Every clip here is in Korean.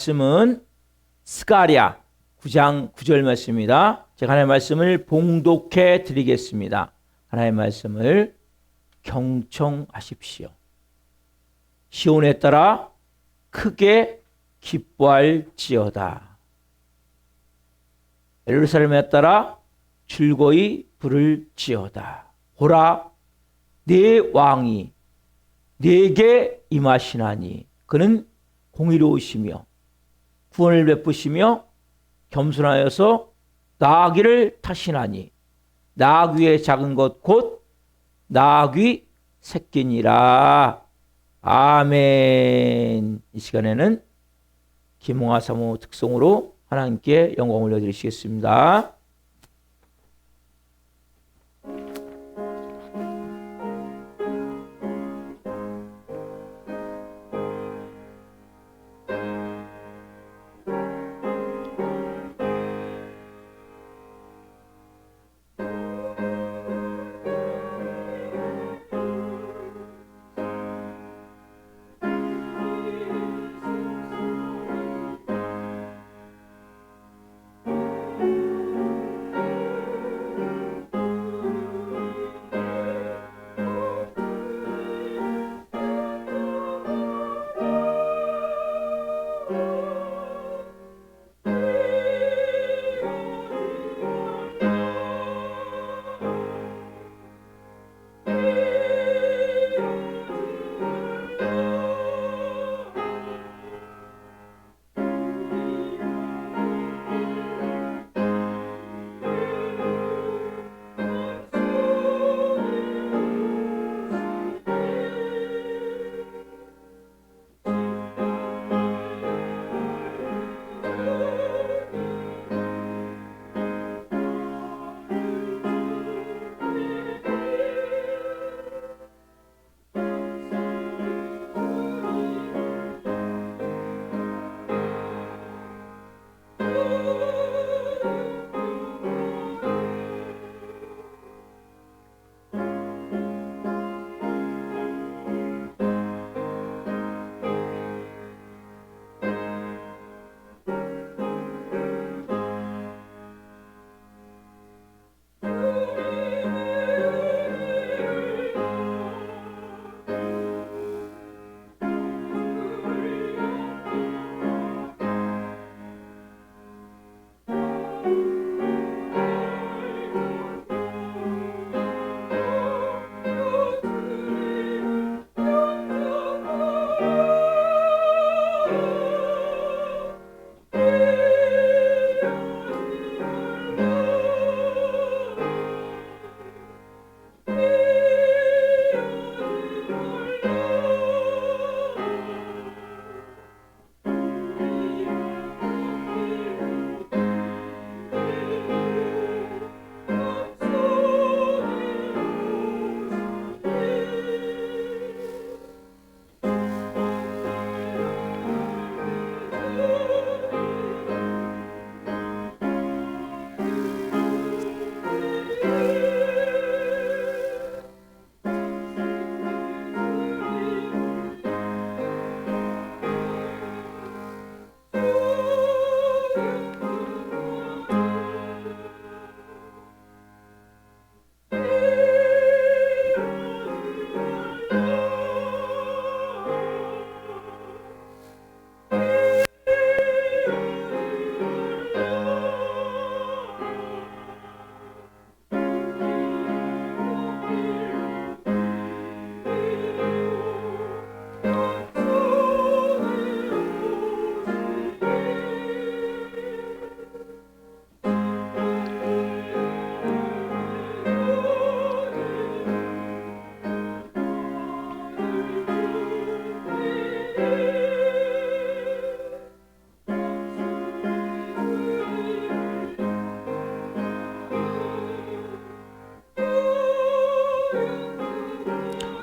말씀은 스가랴 9장 9절 말씀입니다. 제가 하나님의 말씀을 봉독해 드리겠습니다. 하나님의 말씀을 경청하십시오. 시온에 따라 크게 기뻐할지어다. 예루살렘에 따라 즐거이 부를지어다. 보라, 네 왕이 네게 임하시나니 그는 공의로우시며 구원을 베푸시며 겸손하여서 나귀를 타시나니 나귀의 작은 것 곧 나귀 새끼니라. 아멘. 이 시간에는 김홍하 사모 특송으로 하나님께 영광을 올려드리시겠습니다.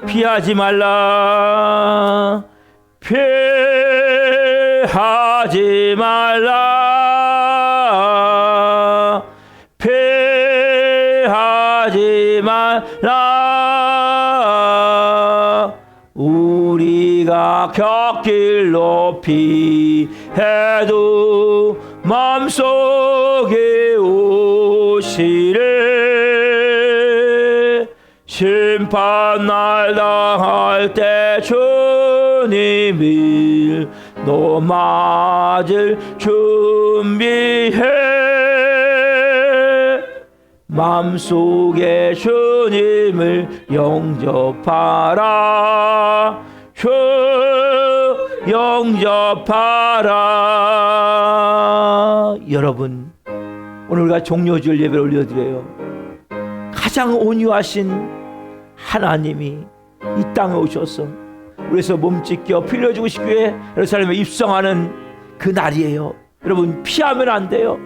피하지 말라, 피하지 말라, 피하지 말라. 우리가 나 곁길 높이 해도 마음속에 오시네. 심판날 당할 때 주님을 너 맞을 준비해. 마음속에 주님을 영접하라. 영접하라. 여러분, 오늘과 종료주일 예배를 올려드려요. 가장 온유하신 하나님이 이 땅에 오셔서 그래서 몸짓겨 피 흘려 죽으시기 위해 예루살렘에 입성하는 그 날이에요. 여러분, 피하면 안 돼요.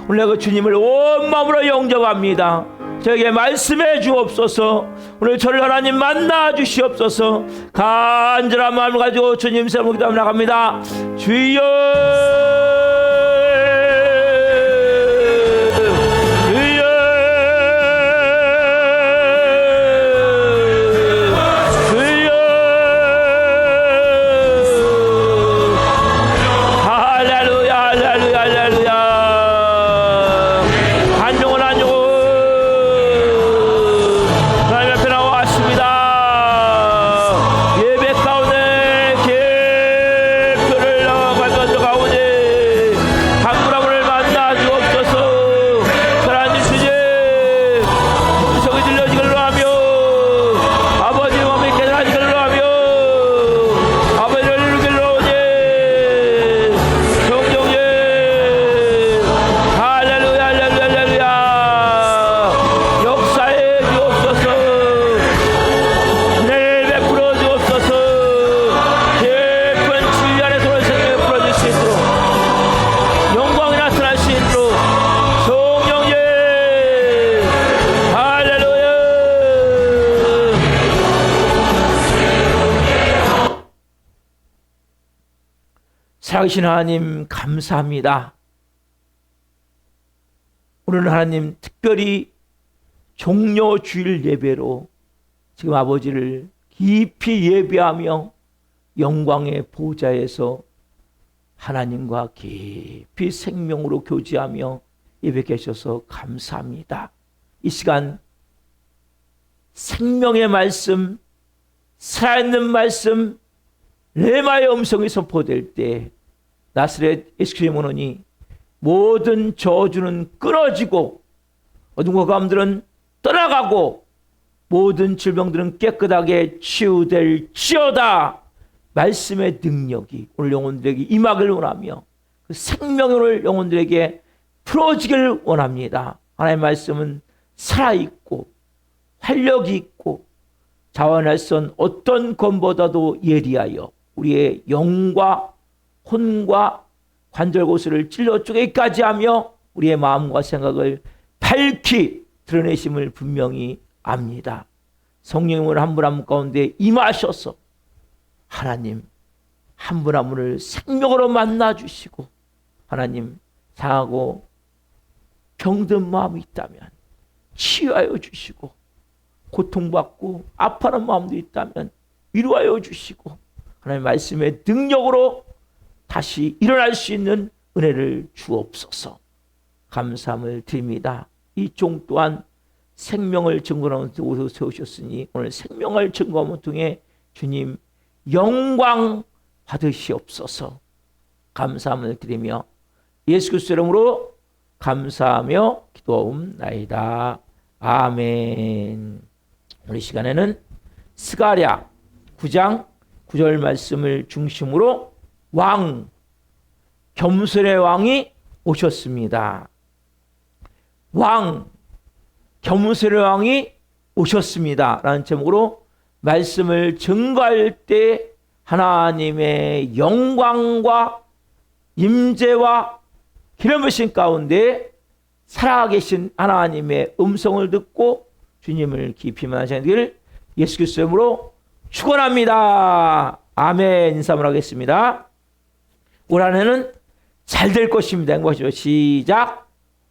오늘 내가 주님을 온 마음으로 영접합니다. 저에게 말씀해 주옵소서. 오늘 저를 하나님 만나 주시옵소서. 간절한 마음을 가지고 주님 세우고 기도하며 나갑니다. 주여, 살아계신 하나님 감사합니다. 오늘 하나님 특별히 종려 주일 예배로 지금 아버지를 깊이 예배하며 영광의 보좌에서 하나님과 깊이 생명으로 교제하며 예배케 하셔서 감사합니다. 이 시간 생명의 말씀, 살아있는 말씀, 레마의 음성이 선포될 때 나사렛 예수 그리스도의 오니 모든 저주는 끊어지고 어둠과 감들은 떠나가고 모든 질병들은 깨끗하게 치유될지어다. 말씀의 능력이 오늘 영혼들에게 임하기를 원하며 그 생명이 오늘 영혼들에게 풀어지기를 원합니다. 하나님의 말씀은 살아있고 활력이 있고 자원할 수 없는 어떤 검보다도 예리하여 우리의 영과 혼과 관절 고스를 찔러 쪼개기까지 하며 우리의 마음과 생각을 밝히 드러내심을 분명히 압니다. 성령님을 한 분 한 분 가운데 임하셔서 하나님 한 분 한 분을 생명으로 만나주시고 하나님 상하고 병든 마음이 있다면 치유하여 주시고 고통받고 아파하는 마음도 있다면 위로하여 주시고 하나님 말씀의 능력으로 다시 일어날 수 있는 은혜를 주옵소서. 감사함을 드립니다. 이 종 또한 생명을 증거하는 곳으로 세우셨으니 오늘 생명을 증거함을 통해 주님 영광 받으시옵소서. 감사함을 드리며 예수 그리스도 이름으로 감사하며 기도하옵나이다. 아멘. 우리 시간에는 스가랴 9장 9절 말씀을 중심으로 왕, 겸손의 왕이 오셨습니다. 왕, 겸손의 왕이 오셨습니다. 라는 제목으로 말씀을 증거할 때 하나님의 영광과 임재와 기름 부으심 가운데 살아계신 하나님의 음성을 듣고 주님을 깊이 만나시기를 예수 그리스도의 이름으로 축원합니다. 아멘. 인사를 하겠습니다. 올 한해는 잘 될 것입니다. 행복하시죠. 시작.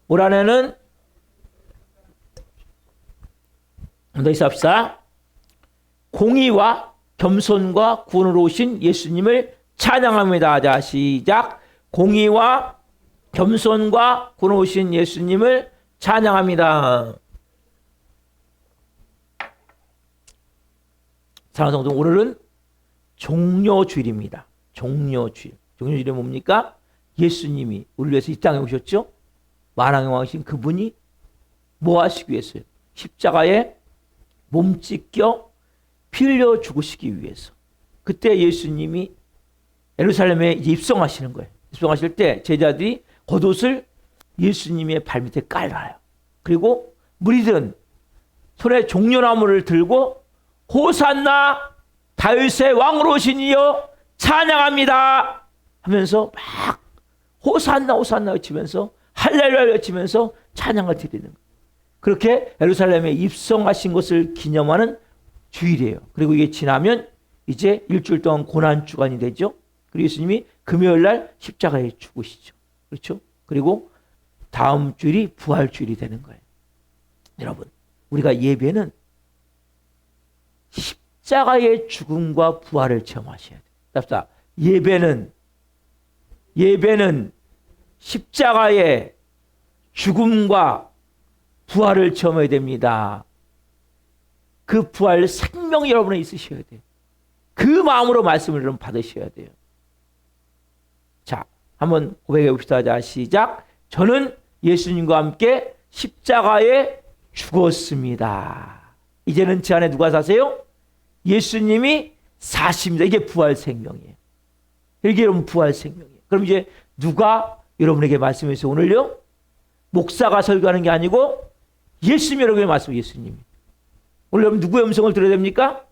올 한해는 더 인사합시다. 공의와 겸손과 구원으로 오신 예수님을 찬양합니다. 자, 시작. 공의와 겸손과 구원으로 오신 예수님을 찬양합니다. 사랑하는 성도, 오늘은 종려주일입니다. 종려주일. 종려주일이 뭡니까? 예수님이 우리를 위해서 이 땅에 오셨죠? 만왕의 왕이신 그분이 뭐 하시기 위해서요? 십자가에 몸 찢겨 피 흘려 죽으시기 위해서. 그때 예수님이 예루살렘에 이제 입성하시는 거예요. 입성하실 때 제자들이 겉옷을 예수님의 발밑에 깔아요. 그리고 무리들은 손에 종려나무를 들고 호산나 다윗의 왕으로 오신 이여 찬양합니다 하면서 막 호산나 호산나 외치면서 할렐루야 외치면서 찬양을 드리는 거예요. 그렇게 예루살렘에 입성하신 것을 기념하는 주일이에요. 그리고 이게 지나면 이제 일주일 동안 고난주간이 되죠. 그리고 예수님이 금요일 날 십자가에 죽으시죠. 그렇죠? 그리고 다음 주일이 부활주일이 되는 거예요. 여러분, 우리가 예배는 십자가의 죽음과 부활을 체험하셔야 돼요. 답사. 예배는 십자가의 죽음과 부활을 체험해야 됩니다. 그 부활 생명이 여러분에 있으셔야 돼요. 그 마음으로 말씀을 여러분 받으셔야 돼요. 자, 한번 고백해 봅시다. 자, 시작. 저는 예수님과 함께 십자가에 죽었습니다. 이제는 제 안에 누가 사세요? 예수님이 사십니다. 이게 부활 생명이에요. 이게 여러분 부활 생명이에요. 그럼 이제 누가 여러분에게 말씀해서 오늘요? 목사가 설교하는 게 아니고 예수님이 여러분에게 말씀해요. 예수님이. 오늘 여러분 누구의 음성을 들어야 됩니까?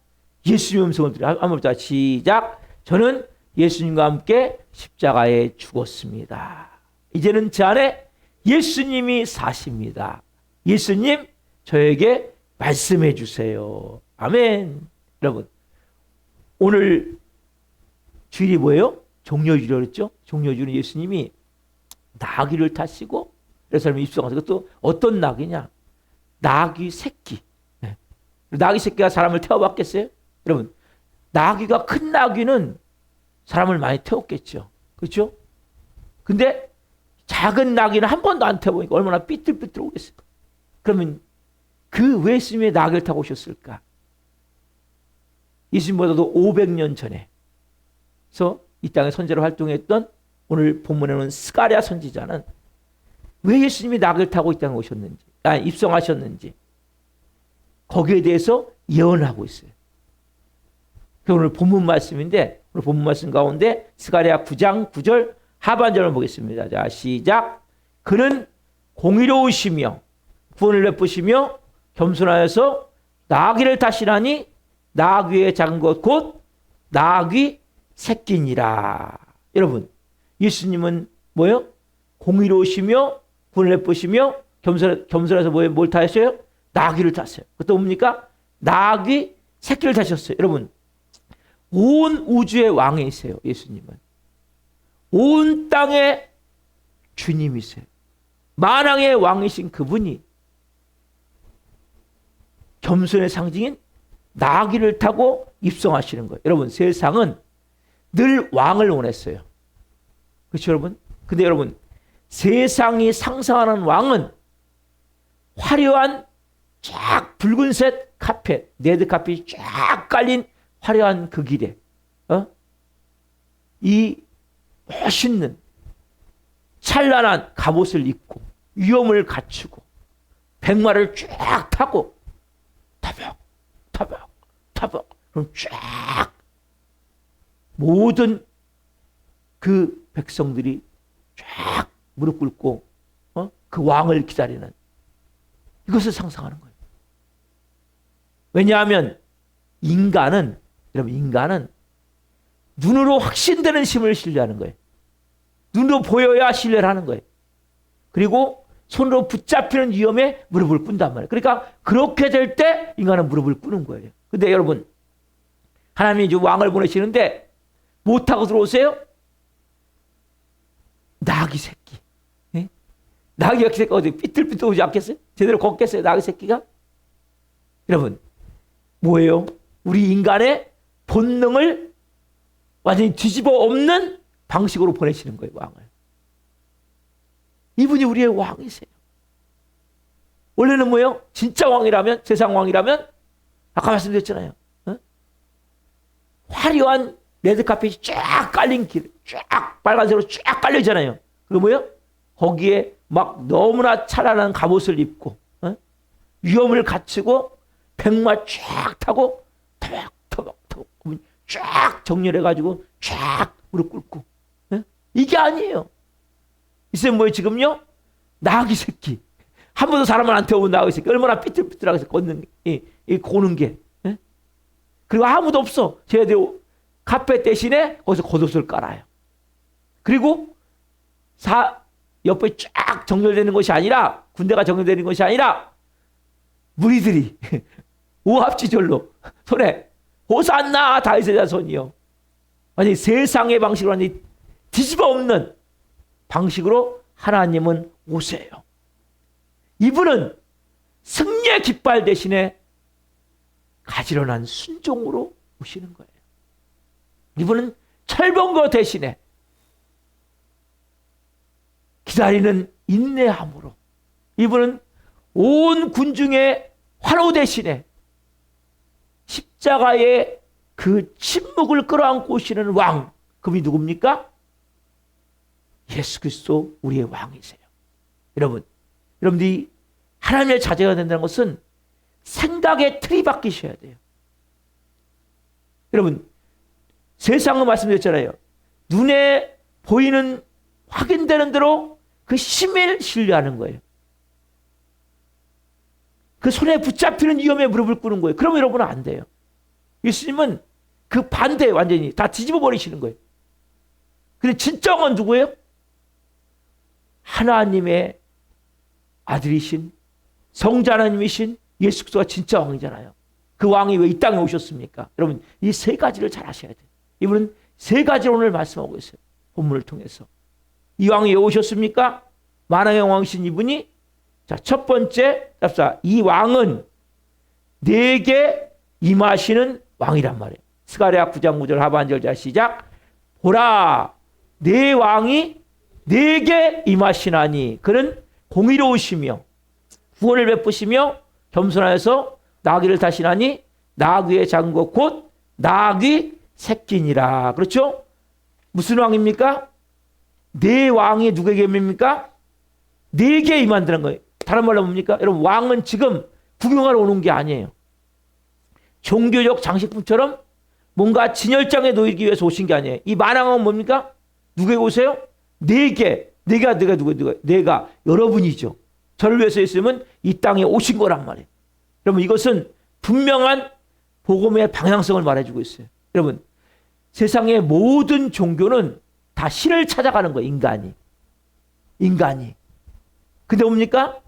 예수님의 음성을 들어야. 한번 봅시다. 시작. 저는 예수님과 함께 십자가에 죽었습니다. 이제는 제 안에 예수님이 사십니다. 예수님, 저에게 말씀해 주세요. 아멘. 여러분, 오늘 주일이 뭐예요? 종려주일이라고 그랬죠? 종려주일은 예수님이 나귀를 타시고 예루살렘에 입성하셔서, 그것도 어떤 나귀냐? 나귀 새끼. 네. 나귀 새끼가 사람을 태워봤겠어요? 여러분, 나귀가 큰 나귀는 사람을 많이 태웠겠죠. 그렇죠? 근데 작은 나귀는 한 번도 안 태워보니까 얼마나 삐뚤삐뚤 오겠을까? 그러면 그 왜 예수님의 나귀를 타고 오셨을까? 예수님보다도 500년 전에 이 땅에 선지자로 활동했던 오늘 본문에 오는 스가랴 선지자는 왜 예수님이 나귀를 타고 이 땅에 오셨는지, 입성하셨는지 거기에 대해서 예언하고 있어요. 오늘 본문 말씀인데, 오늘 본문 말씀 가운데 스가랴 9장 9절 하반절을 보겠습니다. 자, 시작. 그는 공의로우시며 구원을 베푸시며 겸손하여서 나귀를 타시나니 나귀의 작은 것 곧 나귀 새끼니라. 여러분, 예수님은 뭐예요? 공의로우시며 구원을 베푸시며 겸손해서 뭘 타셨어요? 나귀를 탔어요. 그것도 뭡니까? 나귀 새끼를 타셨어요. 여러분, 온 우주의 왕이세요. 예수님은 온 땅의 주님이세요. 만왕의 왕이신 그분이 겸손의 상징인 나귀를 타고 입성하시는 거예요. 여러분, 세상은 늘 왕을 원했어요. 그렇죠, 여러분? 근데 여러분, 세상이 상상하는 왕은 화려한 쫙 붉은색 카펫, 레드 카펫이 쫙 깔린 화려한 그 길에 이 멋있는 찬란한 갑옷을 입고 위엄을 갖추고 백마를 쫙 타고 타벅 그럼 쫙 모든 그 백성들이 쫙 무릎 꿇고 그 왕을 기다리는 이것을 상상하는 거예요. 왜냐하면 여러분, 인간은 눈으로 확신되는 힘을 신뢰하는 거예요. 눈으로 보여야 신뢰를 하는 거예요. 그리고 손으로 붙잡히는 위험에 무릎을 꿇는단 말이에요. 그러니까 그렇게 될 때 인간은 무릎을 꿇는 거예요. 근데 여러분, 하나님이 이제 왕을 보내시는데 못 타고 들어오세요? 나귀 새끼. 네? 나귀 새끼가 어디 삐뚤삐뚤 오지 않겠어요? 제대로 걷겠어요? 나귀 새끼가? 여러분, 뭐예요? 우리 인간의 본능을 완전히 뒤집어 엎는 방식으로 보내시는 거예요, 왕을. 이분이 우리의 왕이세요. 원래는 뭐예요? 진짜 왕이라면, 세상 왕이라면 아까 말씀드렸잖아요. 화려한 레드카펫이 쫙 깔린 길, 쫙 빨간색으로 쫙 깔려있잖아요. 그리고 뭐예요? 거기에 막 너무나 찬란한 갑옷을 입고 위험을 갖추고 백마 쫙 타고 터벅터벅 쫙 정렬해가지고 쫙 무릎 꿇고 이게 아니에요. 이제 뭐예요 지금요? 나귀 새끼. 한 번도 사람을 안 태워본 나귀 새끼. 얼마나 삐뚤삐뚤하게 걷는 고는 게. 그리고 아무도 없어. 쟤들 카페 대신에 거기서 겉옷을 깔아요. 그리고 옆에 쫙 정렬되는 것이 아니라, 군대가 정렬되는 것이 아니라 무리들이 오합지졸로 손에 호산나 다윗의 자손이요. 아니 세상의 방식으로 완전히 뒤집어 엎는 방식으로 하나님은 오세요. 이분은 승리의 깃발 대신에 가지런한 순종으로 오시는 거예요. 이분은 철봉거 대신에 기다리는 인내함으로, 이분은 온 군중의 환호 대신에 십자가의 그 침묵을 끌어안고 오시는 왕, 그분이 누굽니까? 예수 그리스도 우리의 왕이세요. 여러분들이 하나님의 자제가 된다는 것은 생각의 틀이 바뀌셔야 돼요. 여러분, 세상은 말씀드렸잖아요. 눈에 보이는 확인되는 대로 그 힘을 신뢰하는 거예요. 그 손에 붙잡히는 위험에 무릎을 꿇는 거예요. 그러면 여러분은 안 돼요. 예수님은 그 반대 완전히 다 뒤집어 버리시는 거예요. 근데 진짜 왕은 누구예요? 하나님의 아들이신 성자 하나님이신 예수 그리스도가 진짜 왕이잖아요. 그 왕이 왜 이 땅에 오셨습니까? 여러분, 이 세 가지를 잘 아셔야 돼요. 이분은 세 가지를 오늘 말씀하고 있어요. 본문을 통해서. 이 왕이 왜 오셨습니까? 만왕의 왕이신 이분이, 자, 첫 번째, 이 왕은 내게 임하시는 왕이란 말이에요. 스가랴 9장 9절 하반절 자 시작. 보라, 내 왕이 내게 임하시나니 그는 공의로우시며 구원을 베푸시며 겸손하여서 나귀를 타시나니 나귀의 작은 것 곧 나귀 새끼니라. 그렇죠? 무슨 왕입니까? 내 왕이 누구에게 임합니까? 내게 임한다는 거예요. 다른 말로 뭡니까? 여러분, 왕은 지금 구경하러 오는 게 아니에요. 종교적 장식품처럼 뭔가 진열장에 놓이기 위해서 오신 게 아니에요. 이 만왕은 뭡니까? 누구에게 오세요? 내가 여러분이죠. 저를 위해서 있으면 이 땅에 오신 거란 말이에요. 여러분, 이것은 분명한 복음의 방향성을 말해주고 있어요. 여러분, 세상의 모든 종교는 다 신을 찾아가는 거예요. 인간이. 근데 뭡니까?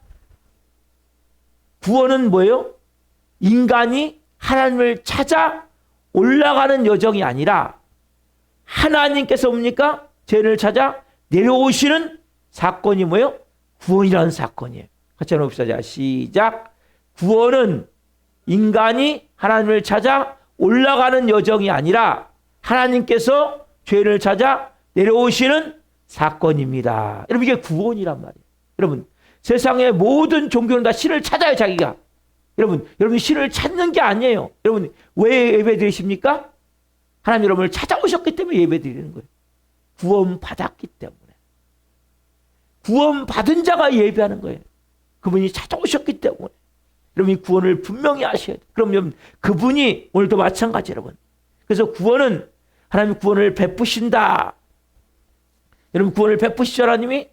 구원은 뭐예요? 인간이 하나님을 찾아 올라가는 여정이 아니라 하나님께서 뭡니까? 죄인을 찾아 내려오시는 사건이 뭐예요? 구원이라는 사건이에요. 같이 한번 봅시다. 자, 시작. 구원은 인간이 하나님을 찾아 올라가는 여정이 아니라 하나님께서 죄인을 찾아 내려오시는 사건입니다. 여러분, 이게 구원이란 말이에요. 여러분, 세상의 모든 종교는 다 신을 찾아요, 자기가. 여러분 신을 찾는 게 아니에요. 여러분, 왜 예배 드리십니까? 하나님 여러분을 찾아오셨기 때문에 예배 드리는 거예요. 구원 받았기 때문에. 구원 받은 자가 예배하는 거예요. 그분이 찾아오셨기 때문에. 여러분, 이 구원을 분명히 아셔야 돼요. 그럼 여러분, 그분이 오늘도 마찬가지 여러분. 그래서 구원은 하나님 구원을 베푸신다. 여러분, 구원을 베푸시죠, 하나님이?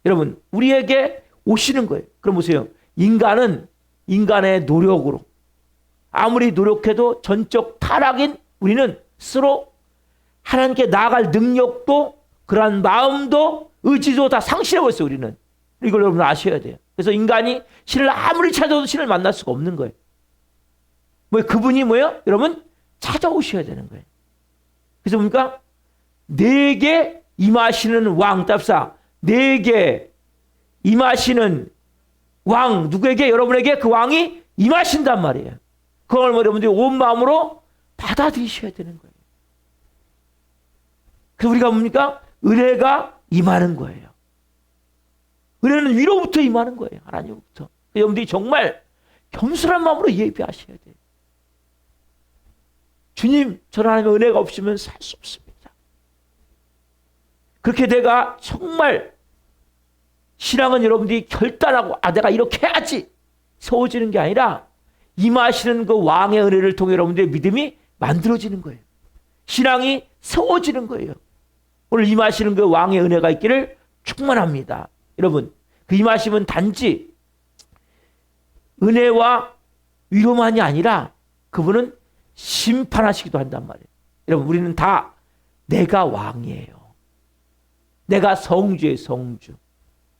여러분, 우리에게 오시는 거예요. 그럼 보세요. 인간은 인간의 노력으로 아무리 노력해도 전적 타락인 우리는 스스로 하나님께 나아갈 능력도 그러한 마음도 의지도 다 상실해버렸어요. 우리는. 이걸 여러분 아셔야 돼요. 그래서 인간이 신을 아무리 찾아도 신을 만날 수가 없는 거예요. 그분이 뭐예요? 여러분, 찾아오셔야 되는 거예요. 그래서 뭡니까? 내게 임하시는 왕, 답사. 내게 임하시는 왕, 누구에게? 여러분에게 그 왕이 임하신단 말이에요. 그걸 여러분들이 온 마음으로 받아들이셔야 되는 거예요. 그래서 우리가 뭡니까? 은혜가 임하는 거예요. 은혜는 위로부터 임하는 거예요. 하나님부터. 여러분들이 정말 겸손한 마음으로 예배하셔야 돼요. 주님, 저는 하나님의 은혜가 없으면 살 수 없습니다. 그렇게 내가 정말 신앙은 여러분들이 결단하고 내가 이렇게 해야지 세워지는 게 아니라 임하시는 그 왕의 은혜를 통해 여러분들의 믿음이 만들어지는 거예요. 신앙이 세워지는 거예요. 오늘 임하시는 그 왕의 은혜가 있기를 축원합니다. 여러분, 그 임하심은 단지 은혜와 위로만이 아니라 그분은 심판하시기도 한단 말이에요. 여러분, 우리는 다 내가 왕이에요. 내가 성주의 성주.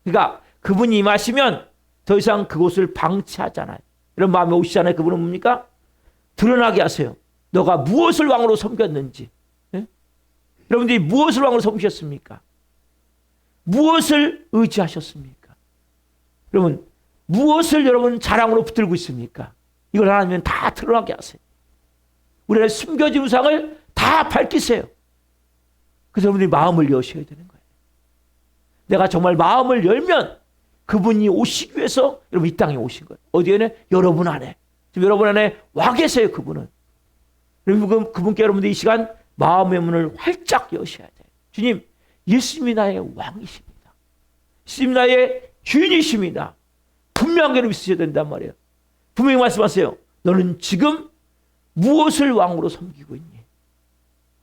그러니까 그분이 임하시면 더 이상 그곳을 방치하잖아요. 이런 마음이 오시잖아요. 그분은 뭡니까? 드러나게 하세요. 너가 무엇을 왕으로 섬겼는지. 예? 여러분들이 무엇을 왕으로 섬기셨습니까? 무엇을 의지하셨습니까? 여러분, 무엇을 여러분 자랑으로 붙들고 있습니까? 이걸 하나님은 다 드러나게 하세요. 우리의 숨겨진 우상을 다 밝히세요. 그래서 여러분들이 마음을 여셔야 되는 거예요. 내가 정말 마음을 열면 그분이 오시기 위해서 여러분 이 땅에 오신 거예요. 어디에는? 여러분 안에. 지금 여러분 안에 와 계세요. 그분은. 여러분, 그분께 여러분들이 이 시간 마음의 문을 활짝 여셔야 돼요. 주님, 예수님이 나의 왕이십니다. 예수님이 나의 주인이십니다. 분명하게 믿으셔야 된단 말이에요. 분명히 말씀하세요. 너는 지금 무엇을 왕으로 섬기고 있니?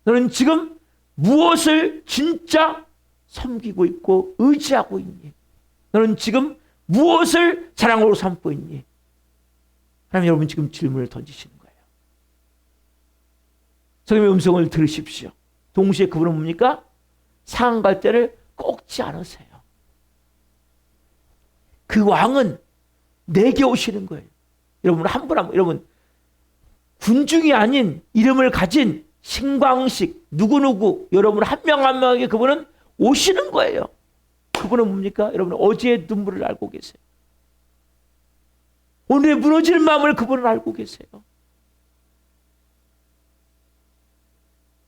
너는 지금 무엇을 진짜 섬기고 있고 의지하고 있니? 너는 지금 무엇을 자랑으로 삼고 있니? 하나님, 여러분 지금 질문을 던지시는 거예요. 성령의 음성을 들으십시오. 동시에 그분은 뭡니까? 상한 갈대를 꺾지 않으세요. 그 왕은 내게 오시는 거예요. 여러분 한 분 한 분, 여러분 군중이 아닌 이름을 가진 신광식 누구누구 여러분 한 명 한 명에게 그분은 오시는 거예요. 그분은 뭡니까? 여러분 어제의 눈물을 알고 계세요. 오늘의 무너질 마음을 그분은 알고 계세요.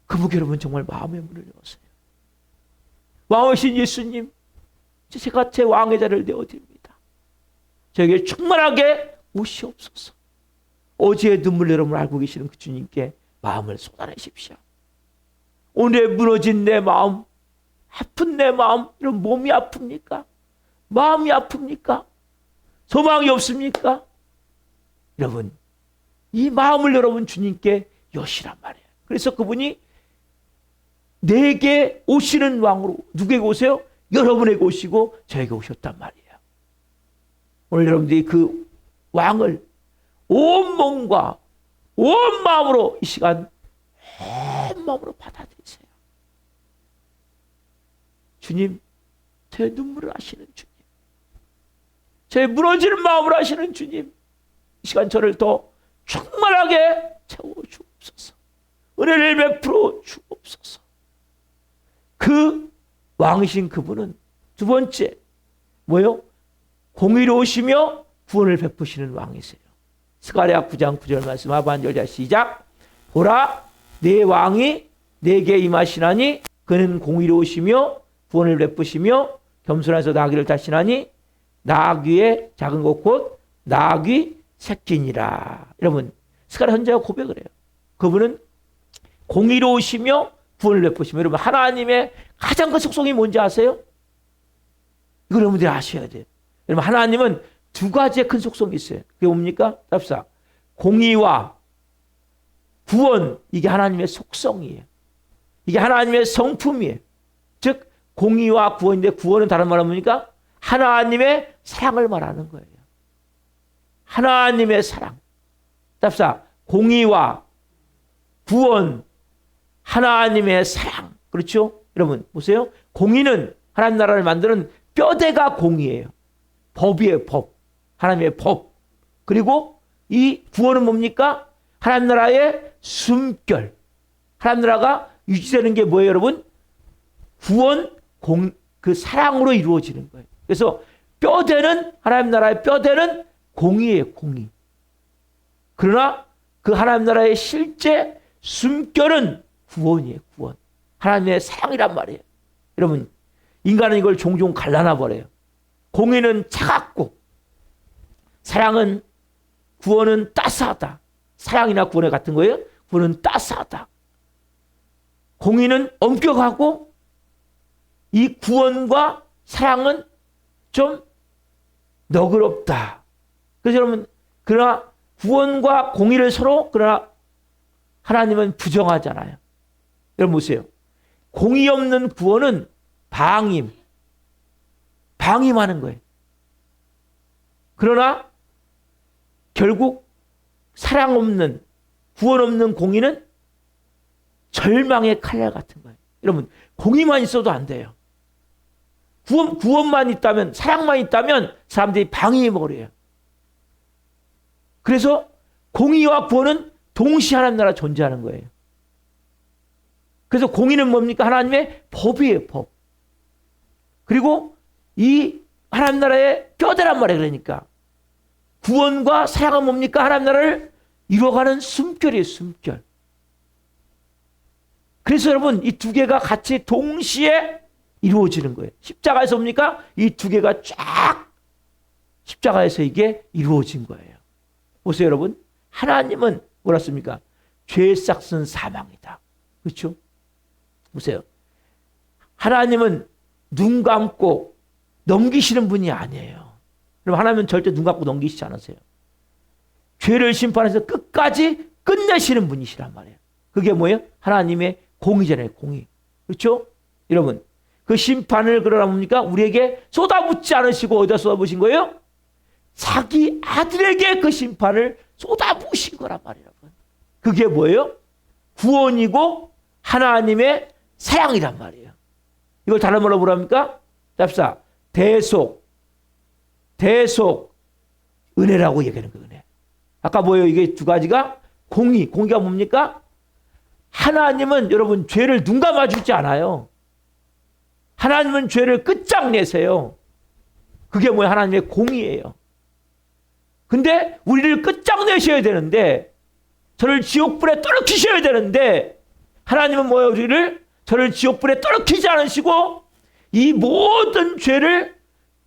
그분께 여러분 정말 마음의 문을 여세요. 왕이신 예수님, 제가 제 왕의 자리를 내어드립니다. 저에게 충만하게 오시옵소서. 어제의 눈물 여러분 알고 계시는 그 주님께 마음을 쏟아내십시오. 오늘 무너진 내 마음, 아픈 내 마음, 이런 몸이 아픕니까? 마음이 아픕니까? 소망이 없습니까? 여러분, 이 마음을 여러분 주님께 여시란 말이에요. 그래서 그분이 내게 오시는 왕으로 누구에게 오세요? 여러분에게 오시고 저에게 오셨단 말이에요. 오늘 여러분들이 그 왕을 온 몸과 온 마음으로 이 시간 온 마음으로 받아들이세요. 주님, 제 눈물을 아시는 주님, 제 무너지는 마음을 아시는 주님, 이 시간 저를 더 충만하게 채워주옵소서. 은혜를 베풀어 주옵소서. 그 왕이신 그분은 두 번째 뭐요? 공의로우시며 구원을 베푸시는 왕이세요. 스가랴 9장 9절 말씀 하반절 시작. 보라, 내 왕이 내게 임하시나니 그는 공의로우시며 구원을 베푸시며 겸손해서 나귀를 타시나니 나귀의 작은 것 곧 나귀 새끼니라. 여러분, 스가랴 선지자가 고백을 해요. 그분은 공의로우시며 구원을 베푸시며, 여러분 하나님의 가장 큰 속성이 뭔지 아세요? 이걸 여러분들이 아셔야 돼요. 여러분 하나님은 두 가지의 큰 속성이 있어요. 그게 뭡니까? 답사. 공의와 구원, 이게 하나님의 속성이에요. 이게 하나님의 성품이에요. 즉 공의와 구원인데, 구원은 다른 말로 뭡니까? 하나님의 사랑을 말하는 거예요. 하나님의 사랑. 답사. 공의와 구원, 하나님의 사랑. 그렇죠? 여러분 보세요. 공의는 하나님 나라를 만드는 뼈대가 공의예요. 법이에요. 법. 하나님의 법. 그리고 이 구원은 뭡니까? 하나님 나라의 숨결. 하나님 나라가 유지되는 게 뭐예요, 여러분? 구원, 그 사랑으로 이루어지는 거예요. 그래서 뼈대는, 하나님 나라의 뼈대는 공의예요. 공의. 그러나 그 하나님 나라의 실제 숨결은 구원이에요. 구원. 하나님의 사랑이란 말이에요. 여러분, 인간은 이걸 종종 갈라놔 버려요. 공의는 차갑고 사랑은, 구원은 따스하다. 사랑이나 구원에 같은 거예요. 구원은 따스하다. 공의는 엄격하고 이 구원과 사랑은 좀 너그럽다. 그래서 여러분, 그러나 구원과 공의를 서로, 그러나 하나님은 부정하잖아요. 여러분 보세요. 공의 없는 구원은 방임하는 거예요. 그러나 결국 사랑 없는, 구원 없는 공의는 절망의 칼날 같은 거예요. 여러분, 공의만 있어도 안 돼요. 구원만 있다면, 사랑만 있다면 사람들이 방임해버려요. 그래서 공의와 구원은 동시에 하나님 나라 존재하는 거예요. 그래서 공의는 뭡니까? 하나님의 법이에요, 법. 그리고 이 하나님 나라의 뼈대란 말이에요. 그러니까 구원과 사랑은 뭡니까? 하나님 나라를 이루어가는 숨결이에요, 숨결. 그래서 여러분, 이 두 개가 같이 동시에 이루어지는 거예요. 십자가에서 뭡니까? 이 두 개가 쫙 십자가에서 이게 이루어진 거예요. 보세요, 여러분. 하나님은 뭐라 씁니까? 죄 삭은 사망이다. 그렇죠? 보세요. 하나님은 눈 감고 넘기시는 분이 아니에요. 그럼 하나님은 절대 눈 감고 넘기시지 않으세요. 죄를 심판해서 끝까지 끝내시는 분이시란 말이에요. 그게 뭐예요? 하나님의 공의잖아요. 공의. 그렇죠? 여러분, 그 심판을 그러나 뭡니까? 우리에게 쏟아붓지 않으시고 어디다 쏟아부으신 거예요? 자기 아들에게 그 심판을 쏟아부으신 거란 말이에요. 여러분. 그게 뭐예요? 구원이고 하나님의 사랑이란 말이에요. 이걸 다른 말로 뭐랍니까? 잡사 대속 은혜라고 얘기하는 거예요. 은혜. 아까 뭐예요? 이게 두 가지가 공의가 뭡니까? 하나님은 여러분 죄를 눈 감아주지 않아요. 하나님은 죄를 끝장내세요. 그게 뭐예요? 하나님의 공의예요. 근데 우리를 끝장내셔야 되는데, 저를 지옥불에 떨어뜨리셔야 되는데, 하나님은 뭐예요? 저를 지옥불에 떨어뜨리지 않으시고 이 모든 죄를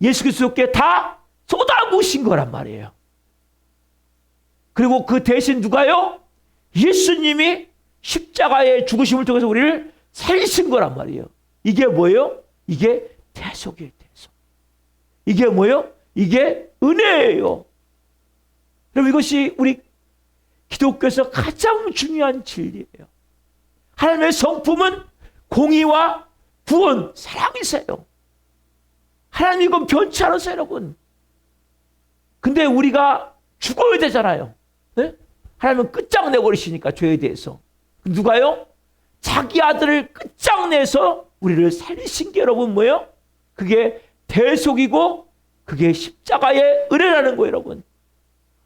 예수 그리스도께 다 쏟아부으신 거란 말이에요. 그리고 그 대신 누가요? 예수님이 십자가의 죽으심을 통해서 우리를 살리신 거란 말이에요. 이게 뭐예요? 이게 대속이에요. 대속. 이게 뭐예요? 이게 은혜예요. 여러분, 이것이 우리 기독교에서 가장 중요한 진리예요. 하나님의 성품은 공의와 구원, 사랑이세요. 하나님 이건 변치 않으세요, 여러분. 근데 우리가 죽어야 되잖아요. 네? 하나님은 끝장내버리시니까 죄에 대해서. 누가요? 자기 아들을 끝장내서 우리를 살리신 게 여러분 뭐예요? 그게 대속이고 그게 십자가의 은혜라는 거예요, 여러분.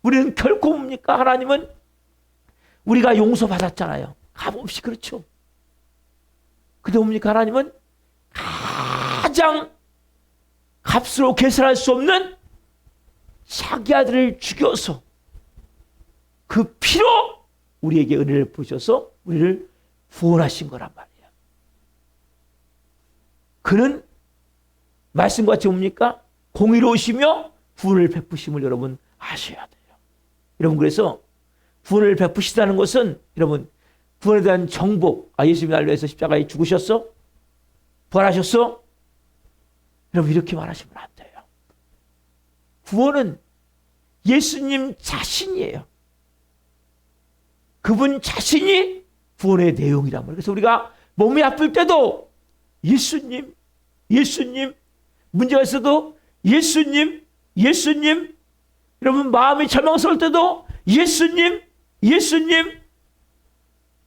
우리는 결코 뭡니까? 하나님은 우리가 용서받았잖아요. 값없이. 그렇죠. 근데 뭡니까? 하나님은 가장 값으로 계산할 수 없는 자기 아들을 죽여서 그 피로 우리에게 은혜를 부으셔서 우리를 구원하신 거란 말이에요. 그는 말씀과 같이 뭡니까? 공의로우시며 구원을 베푸심을 여러분 아셔야 돼요. 여러분, 그래서 구원을 베푸시다는 것은 여러분 구원에 대한 정보. 예수님이 나를 위해서 십자가에 죽으셨어? 부활하셨어? 여러분, 이렇게 말하시면 안 돼요. 구원은 예수님 자신이에요. 그분 자신이 구원의 내용이란 말이에요. 그래서 우리가 몸이 아플 때도 예수님, 문제가 있어도 예수님, 여러분 마음이 절망스러울 때도 예수님,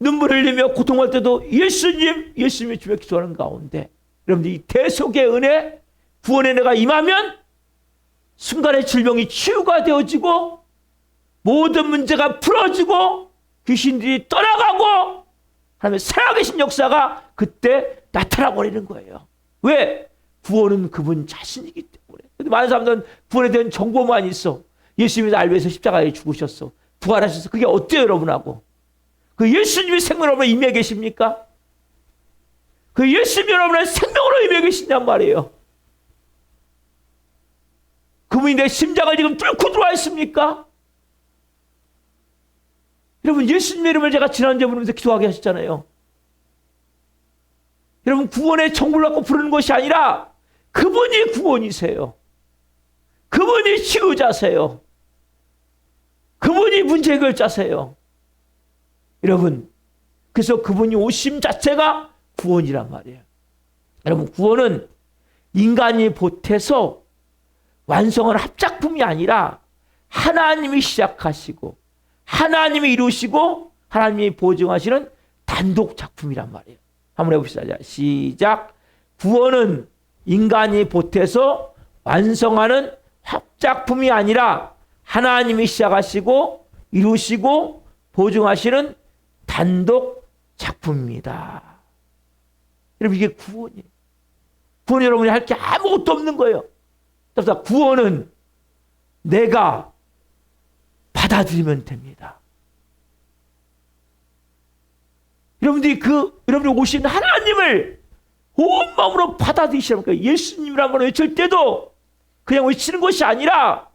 눈물 흘리며 고통할 때도 예수님의 주여 기도하는 가운데 여러분들 이 대속의 은혜, 구원의 은혜가 임하면 순간의 질병이 치유가 되어지고 모든 문제가 풀어지고 귀신들이 떠나가고 하나님의 살아계신 역사가 그때 나타나 버리는 거예요. 왜? 구원은 그분 자신이기 때문에. 근데 많은 사람들은 구원에 대한 정보만 있어. 예수님이 날 위해서 십자가에 죽으셨어. 부활하셔서. 그게 어때요, 여러분하고? 그 예수님이 생명 여러분의 임해 계십니까? 그 예수님 여러분의 생명으로 임해 계시냔 말이에요. 그분이 내 심장을 지금 뚫고 들어와 있습니까? 여러분, 예수님 이름을 제가 지난주에 부르면서 기도하게 하셨잖아요. 여러분, 구원의 정보를 갖고 부르는 것이 아니라 그분이 구원이세요. 그분이 치유자세요. 그분이 문제 해결자세요. 여러분, 그래서 그분이 오심 자체가 구원이란 말이에요. 여러분, 구원은 인간이 보태서 완성한 합작품이 아니라 하나님이 시작하시고 하나님이 이루시고 하나님이 보증하시는 단독 작품이란 말이에요. 한번 해봅시다. 자, 시작. 구원은 인간이 보태서 완성하는 합작품이 아니라 하나님이 시작하시고 이루시고 보증하시는 단독 작품입니다. 여러분, 이게 구원이에요. 구원 여러분이 할 게 아무것도 없는 거예요. 구원은 내가 받아들이면 됩니다. 여러분들이 여러분이 오신 하나님을 온 마음으로 받아들이시라는 거예요. 예수님이라는 걸 외칠 때도 그냥 외치는 것이 아니라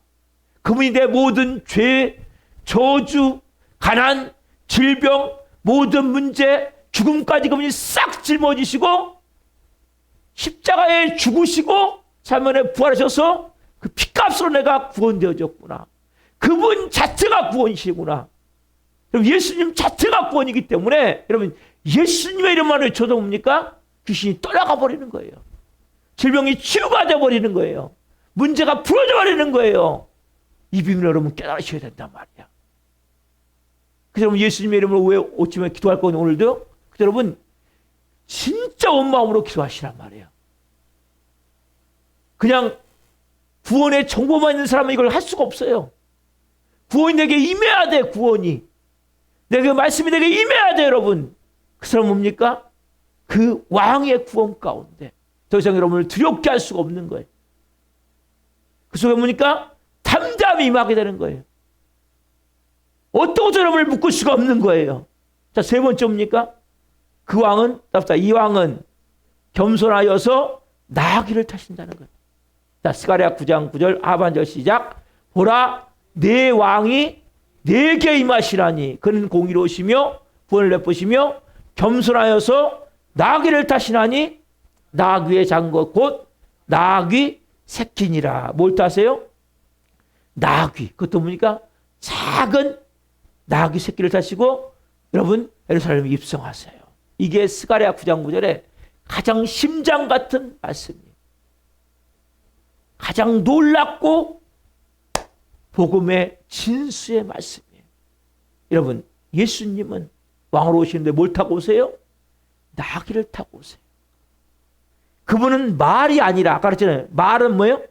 그분이 내 모든 죄, 저주, 가난, 질병, 모든 문제, 죽음까지 그분이 싹 짊어지시고 십자가에 죽으시고 3년에 부활하셔서 그 피값으로 내가 구원되어졌구나. 그분 자체가 구원이시구나. 여러분, 예수님 자체가 구원이기 때문에 여러분, 예수님의 이름만 외쳐도 뭡니까? 귀신이 떠나가 버리는 거예요. 질병이 치유가 되어버리는 거예요. 문제가 풀어져 버리는 거예요. 이 비밀을 여러분 깨달으셔야 된단 말이야. 그래서 여러분, 예수님의 이름으로 왜 오침에 기도할 거니 오늘도요? 그래서 여러분, 진짜 온 마음으로 기도하시란 말이에요. 그냥 구원의 정보만 있는 사람은 이걸 할 수가 없어요. 구원이 내게 임해야 돼. 구원이 내게, 말씀이 내게 임해야 돼. 여러분, 그 사람은 뭡니까? 그 왕의 구원 가운데 더 이상 여러분을 두렵게 할 수가 없는 거예요. 그 속에 뭡니까? 담담히 임하게 되는 거예요. 어떤 것도 여러분을 묶을 수가 없는 거예요. 자, 세 번째 뭡니까? 그 왕은, 이 왕은 겸손하여서 나귀를 타신다는 거예요. 자, 스가랴 9장 9절 하반절 시작. 보라, 내 왕이 내게 임하시라니 그는 공의로우시며 구원을 베푸시며 겸손하여서 나귀를 타시나니 나귀의 장것 곧 나귀 새끼니라. 뭘 타세요? 나귀. 그것도 뭡니까? 작은 나귀 새끼를 타시고 여러분 예루살렘에 입성하세요. 이게 스가랴 9장 9절에 가장 심장 같은 말씀이에요. 가장 놀랍고 복음의 진수의 말씀이에요. 여러분, 예수님은 왕으로 오시는데 뭘 타고 오세요? 나귀를 타고 오세요. 그분은 말이 아니라, 아까 그랬잖아요. 말은 뭐예요?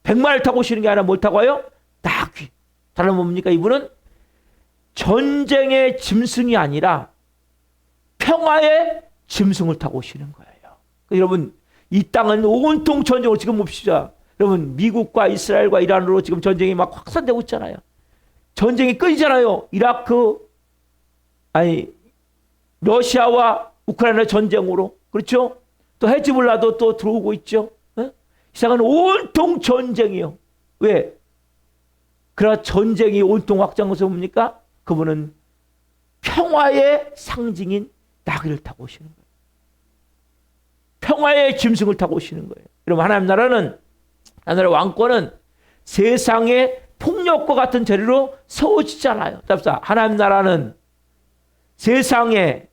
백마를 타고 오시는 게 아니라 뭘 타고 와요? 나귀. 다른 뭡니까? 이분은 전쟁의 짐승이 아니라 평화의 짐승을 타고 오시는 거예요. 그러니까 여러분, 이 땅은 온통 전쟁으로 지금 봅시다. 여러분, 미국과 이스라엘과 이란으로 지금 전쟁이 막 확산되고 있잖아요. 전쟁이 끊이잖아요. 러시아와 우크라이나 전쟁으로. 그렇죠? 또 헤즈볼라도 또 들어오고 있죠. 이 세상은 온통 전쟁이요. 왜? 그러나 전쟁이 온통 확장해서 뭡니까? 그분은 평화의 상징인 나귀를 타고 오시는 거예요. 평화의 짐승을 타고 오시는 거예요. 여러분, 하나님 나라는, 하나님의 왕권은 세상의 폭력과 같은 재료로 세워지잖아요. 하나님 나라는 세상의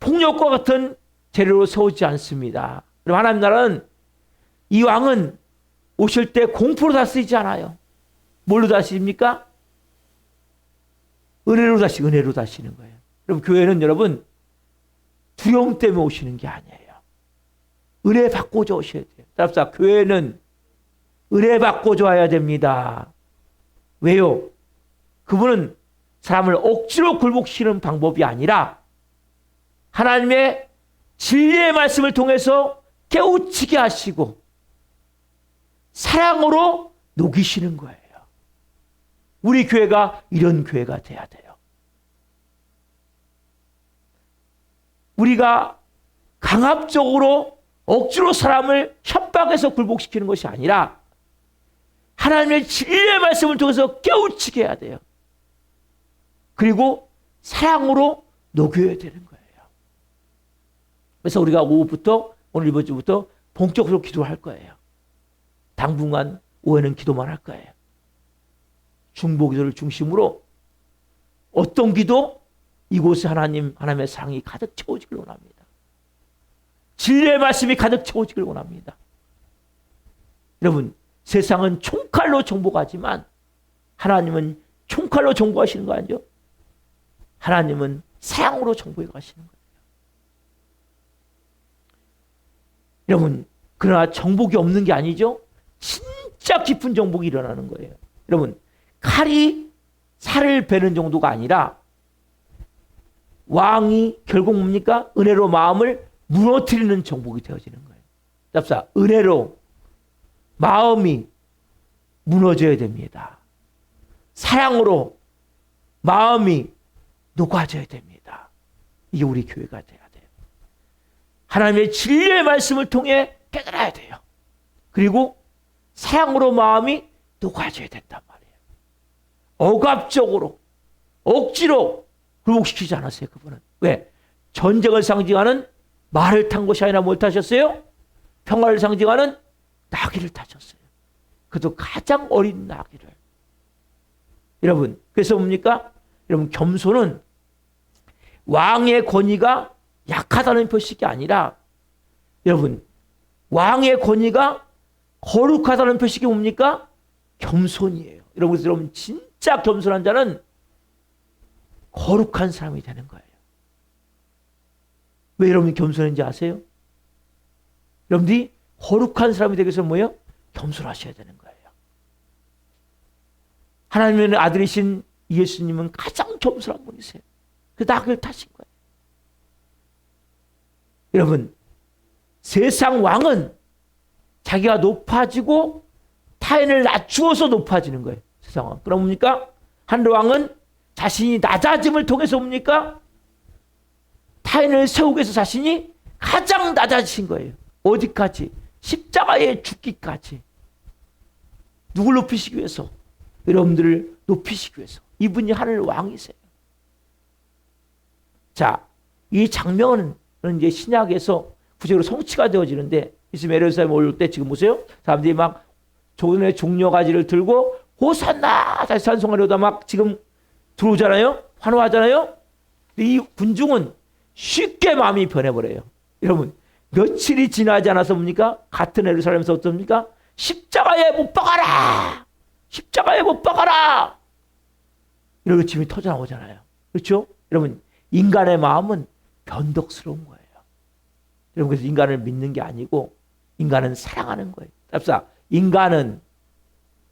폭력과 같은 재료로 세우지 않습니다. 그럼 하나님 나라는, 이 왕은 오실 때 공포로 다스리지 않아요. 뭘로 다스립니까? 은혜로 다스리는 거예요. 여러분, 교회는 여러분 두려움 때문에 오시는 게 아니에요. 은혜 받고자 오셔야 돼요. 교회는 은혜 받고자 와야 됩니다. 왜요? 그분은 사람을 억지로 굴복시키는 방법이 아니라 하나님의 진리의 말씀을 통해서 깨우치게 하시고 사랑으로 녹이시는 거예요. 우리 교회가 이런 교회가 돼야 돼요. 우리가 강압적으로 억지로 사람을 협박해서 굴복시키는 것이 아니라 하나님의 진리의 말씀을 통해서 깨우치게 해야 돼요. 그리고 사랑으로 녹여야 되는 거예요. 그래서 우리가 오후부터 오늘 이번 주부터 본격적으로 기도할 거예요. 당분간 오후에는 기도만 할 거예요. 중보기도를 중심으로 어떤 기도? 이곳에 하나님의 사랑이 가득 채워지길 원합니다. 진리의 말씀이 가득 채워지길 원합니다. 여러분, 세상은 총칼로 정복하지만 하나님은 총칼로 정복하시는 거 아니죠? 하나님은 사랑으로 정복해 가시는 거예요. 여러분, 그러나 정복이 없는 게 아니죠? 진짜 깊은 정복이 일어나는 거예요. 여러분, 칼이 살을 베는 정도가 아니라 왕이 결국 뭡니까? 은혜로 마음을 무너뜨리는 정복이 되어지는 거예요. 답사, 은혜로 마음이 무너져야 됩니다. 사랑으로 마음이 녹아져야 됩니다. 이게 우리 교회가 돼야 돼요. 하나님의 진리의 말씀을 통해 깨달아야 돼요. 그리고 사랑으로 마음이 녹아져야 된단 말이에요. 억압적으로, 억지로 굴복시키지 않았어요, 그분은. 왜? 전쟁을 상징하는 말을 탄 것이 아니라 뭘 타셨어요? 평화를 상징하는 나귀를 타셨어요. 그것도 가장 어린 나귀를. 여러분, 그래서 뭡니까? 여러분, 겸손은 왕의 권위가 약하다는 표식이 아니라, 여러분, 왕의 권위가 거룩하다는 표식이 뭡니까? 겸손이에요. 여러분, 진짜 겸손한 자는 거룩한 사람이 되는 거예요. 왜 여러분이 겸손한지 아세요? 여러분들이 거룩한 사람이 되기 위해서 뭐예요? 겸손하셔야 되는 거예요. 하나님의 아들이신 예수님은 가장 겸손한 분이세요. 그 낙을 타신 거예요. 여러분, 세상 왕은 자기가 높아지고 타인을 낮추어서 높아지는 거예요. 세상 왕. 그럼 뭡니까? 하늘 왕은 자신이 낮아짐을 통해서 뭡니까? 타인을 세우기 위해서 자신이 가장 낮아지신 거예요. 어디까지? 십자가에 죽기까지. 누굴 높이시기 위해서? 여러분들을 높이시기 위해서. 이분이 하늘 왕이세요. 자, 이 장면은 이제 신약에서 구체적으로 성취가 되어지는데, 예수님 예루살렘에 올 때 지금 보세요. 사람들이 막 조선의 종려가지를 들고 호산나 다시 찬송하려다 막 지금 들어오잖아요. 환호하잖아요. 이 군중은 쉽게 마음이 변해버려요. 여러분, 며칠이 지나지 않아서 뭡니까? 같은 예루살렘에서 어떻습니까? 십자가에 못 박아라! 십자가에 못 박아라! 이러고 짐이 터져나오잖아요. 그렇죠? 여러분, 인간의 마음은 변덕스러운 거예요. 여러분, 그래서 인간을 믿는 게 아니고 인간은 사랑하는 거예요. 답사, 인간은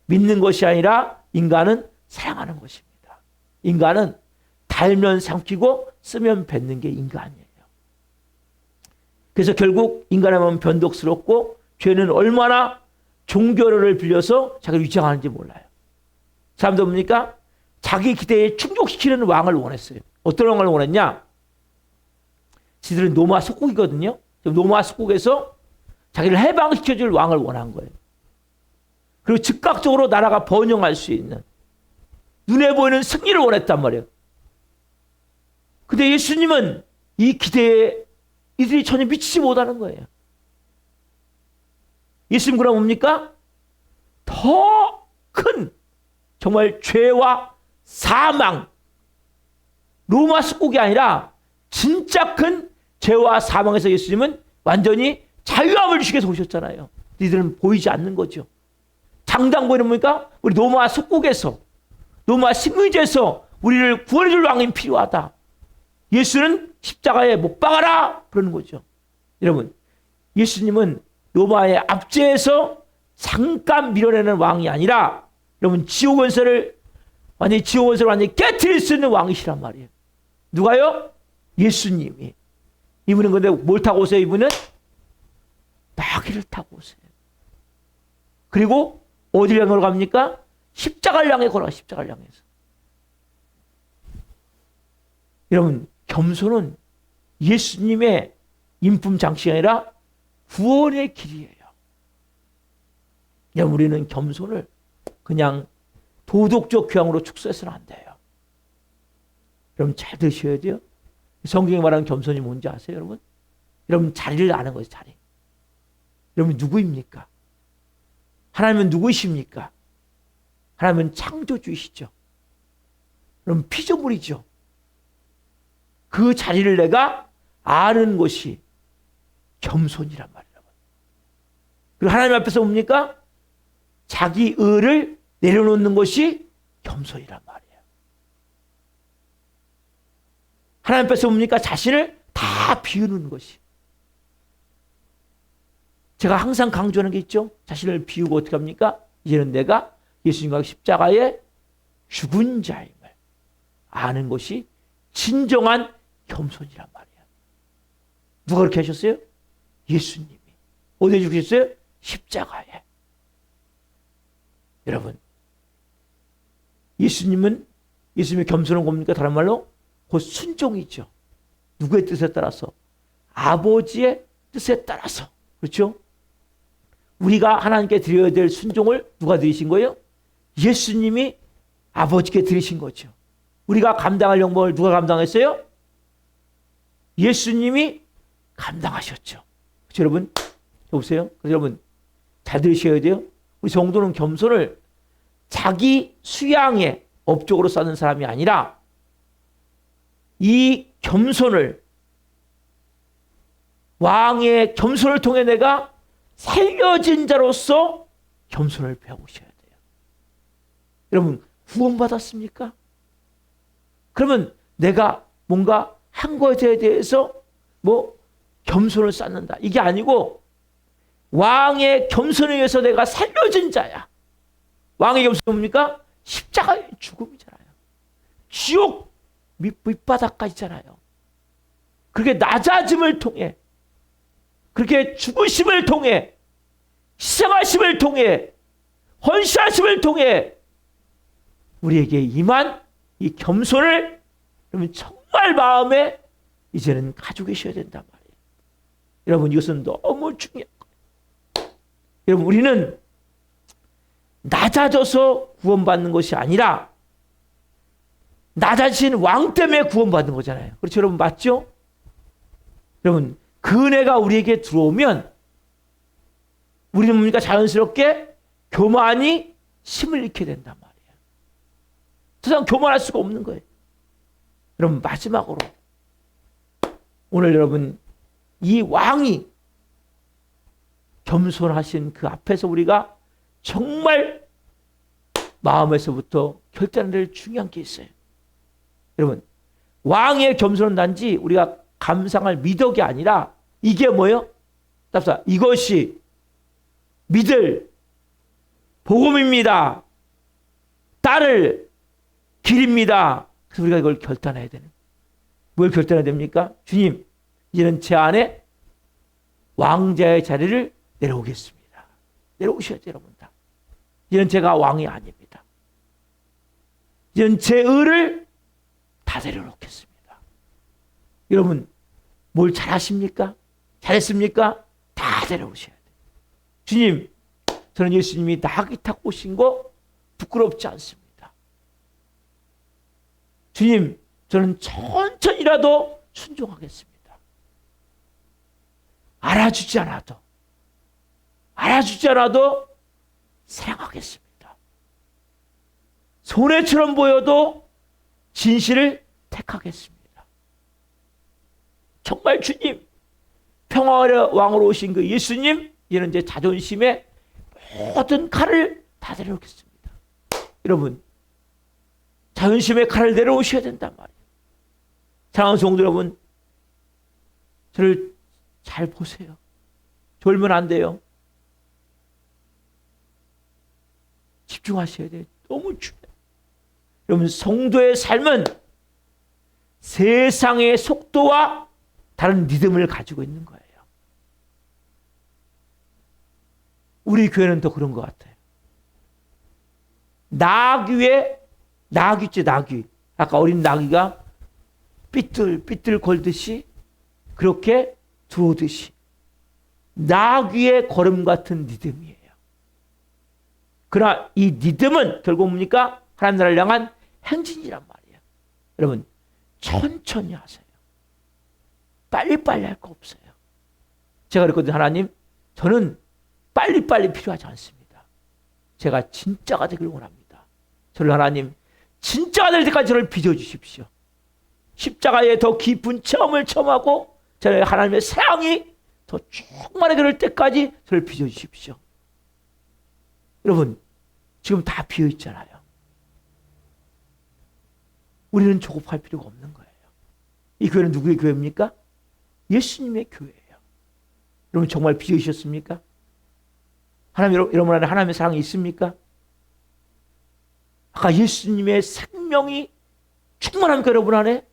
믿는 것이 아니라 인간은 사랑하는 것입니다. 인간은 달면 삼키고 쓰면 뱉는 게 인간이에요. 그래서 결국 인간의 마음은 변덕스럽고 죄는 얼마나 종교를 빌려서 자기를 위장하는지 몰라요. 사람들 뭡니까? 자기 기대에 충족시키는 왕을 원했어요. 어떤 왕을 원했냐? 지들은 로마 속국이거든요. 로마 속국에서 자기를 해방시켜줄 왕을 원한 거예요. 그리고 즉각적으로 나라가 번영할 수 있는 눈에 보이는 승리를 원했단 말이에요. 근데 예수님은 이 기대에 이들이 전혀 미치지 못하는 거예요. 예수님 그럼 뭡니까? 더 큰 정말 죄와 사망, 로마 속국이 아니라 진짜 큰 죄와 사망에서 예수님은 완전히 자유함을 주시기 위해서 오셨잖아요. 이들은 보이지 않는 거죠. 당장 보이는 뭡니까? 우리 로마 속국에서, 로마 식민지에서 우리를 구원해줄 왕이 필요하다. 예수는 십자가에 못 박아라! 그러는 거죠. 여러분, 예수님은 로마의 압제에서 잠깐 밀어내는 왕이 아니라, 여러분, 지옥 원수를 완전히 깨트릴 수 있는 왕이시란 말이에요. 누가요? 예수님이. 이분은 근데 뭘 타고 오세요, 이분은? 나귀를 타고 오세요. 그리고 어디를 향해 걸어갑니까? 십자가를 향해 걸어가, 십자가를 향해서. 여러분, 겸손은 예수님의 인품 장식이 아니라 구원의 길이에요. 그냥 우리는 겸손을 그냥 도덕적 교양으로 축소해서는 안 돼요. 여러분 잘 들으셔야 돼요. 성경이 말하는 겸손이 뭔지 아세요, 여러분? 여러분 자리를 아는 거예요, 자리. 여러분 누구입니까? 하나님은 누구이십니까? 하나님은 창조주이시죠. 여러분 피조물이죠. 그 자리를 내가 아는 것이 겸손이란 말이에요. 그리고 하나님 앞에서 뭡니까? 자기 의를 내려놓는 것이 겸손이란 말이에요. 하나님 앞에서 뭡니까? 자신을 다 비우는 것이. 제가 항상 강조하는 게 있죠. 자신을 비우고 어떻게 합니까? 이제는 내가 예수님과 십자가에 죽은 자임을 아는 것이 진정한 겸손이란 말이에요. 누가 그렇게 하셨어요? 예수님이. 어디에 죽으셨어요? 십자가에. 여러분, 예수님의 겸손은 뭡니까? 다른 말로 곧 순종이죠. 누구의 뜻에 따라서? 아버지의 뜻에 따라서. 그렇죠? 우리가 하나님께 드려야 될 순종을 누가 드리신 거예요? 예수님이 아버지께 드리신 거죠. 우리가 감당할 영광을 누가 감당했어요? 예수님이 감당하셨죠. 그렇죠, 여러분? 여보세요? 그래서 여러분 잘 들으셔야 돼요. 우리 성도는 겸손을 자기 수양의 업적으로 쌓는 사람이 아니라 이 겸손을 왕의 겸손을 통해 내가 살려진 자로서 겸손을 배우셔야 돼요. 여러분 구원받았습니까? 그러면 내가 뭔가 한 것에 대해서 겸손을 쌓는다. 이게 아니고 왕의 겸손을 위해서 내가 살려진 자야. 왕의 겸손은 뭡니까? 십자가의 죽음이잖아요. 지옥 밑바닥까지잖아요. 그렇게 낮아짐을 통해, 그렇게 죽으심을 통해, 희생하심을 통해, 헌신하심을 통해 우리에게 임한 이 겸손을 여러분 정말 마음에 이제는 가지고 계셔야 된단 말이에요. 여러분 이것은 너무 중요한 거예요. 여러분 우리는 낮아져서 구원받는 것이 아니라 낮아진 왕 때문에 구원받는 거잖아요. 그렇죠 여러분 맞죠? 여러분 그 은혜가 우리에게 들어오면 우리는 뭡니까? 자연스럽게 교만이 힘을 잃게 된단 말이에요. 세상 교만할 수가 없는 거예요. 여러분 마지막으로 오늘 여러분 이 왕이 겸손하신 그 앞에서 우리가 정말 마음에서부터 결단해야 될 중요한 게 있어요. 여러분 왕의 겸손은 단지 우리가 감상할 미덕이 아니라 이게 뭐예요? 답사 이것이 믿을 복음입니다. 따를 길입니다. 그래서 우리가 이걸 결단해야 되는. 뭘 결단해야 됩니까? 주님, 이제는 제 안에 왕자의 자리를 내려오겠습니다. 내려오셔야 돼요, 여러분 다. 이제는 제가 왕이 아닙니다. 이제는 제 의를 다 내려놓겠습니다. 여러분, 뭘 잘하십니까? 잘했습니까? 다 내려오셔야 돼요. 주님, 저는 예수님이 나귀 타고 오신 거 부끄럽지 않습니다. 주님, 저는 천천히라도 순종하겠습니다. 알아주지 않아도 사랑하겠습니다. 손해처럼 보여도 진실을 택하겠습니다. 정말 주님, 평화의 왕으로 오신 그 예수님, 이제는 제 자존심에 모든 칼을 다 내려놓겠습니다. 여러분, 자존심의 칼을 내려오셔야 된단 말이에요. 사랑하는 성도 여러분, 저를 잘 보세요. 졸면 안 돼요. 집중하셔야 돼요. 너무 중요해요. 여러분, 성도의 삶은 세상의 속도와 다른 리듬을 가지고 있는 거예요. 우리 교회는 더 그런 것 같아요. 나귀. 아까 어린 나귀가 삐뚤 걸듯이 그렇게 들어오듯이 나귀의 걸음 같은 믿음이에요. 그러나 이 믿음은 결국 뭡니까? 하나님 나라를 향한 행진이란 말이에요. 여러분 천천히 하세요. 빨리빨리 할 거 없어요. 제가 그랬거든요. 하나님, 저는 빨리빨리 필요하지 않습니다. 제가 진짜가 되길 원합니다. 저를 하나님 진짜가 될 때까지 저를 빚어주십시오. 십자가에 더 깊은 체험을 체험하고 저는 하나님의 사랑이 더 충만하게 될 때까지 저를 빚어주십시오. 여러분 지금 다 비어있잖아요. 우리는 조급할 필요가 없는 거예요. 이 교회는 누구의 교회입니까? 예수님의 교회예요. 여러분 정말 비어있었습니까? 하나님, 여러분 안에 하나님의 사랑이 있습니까? 아까 예수님의 생명이 충만합니까 여러분 안에?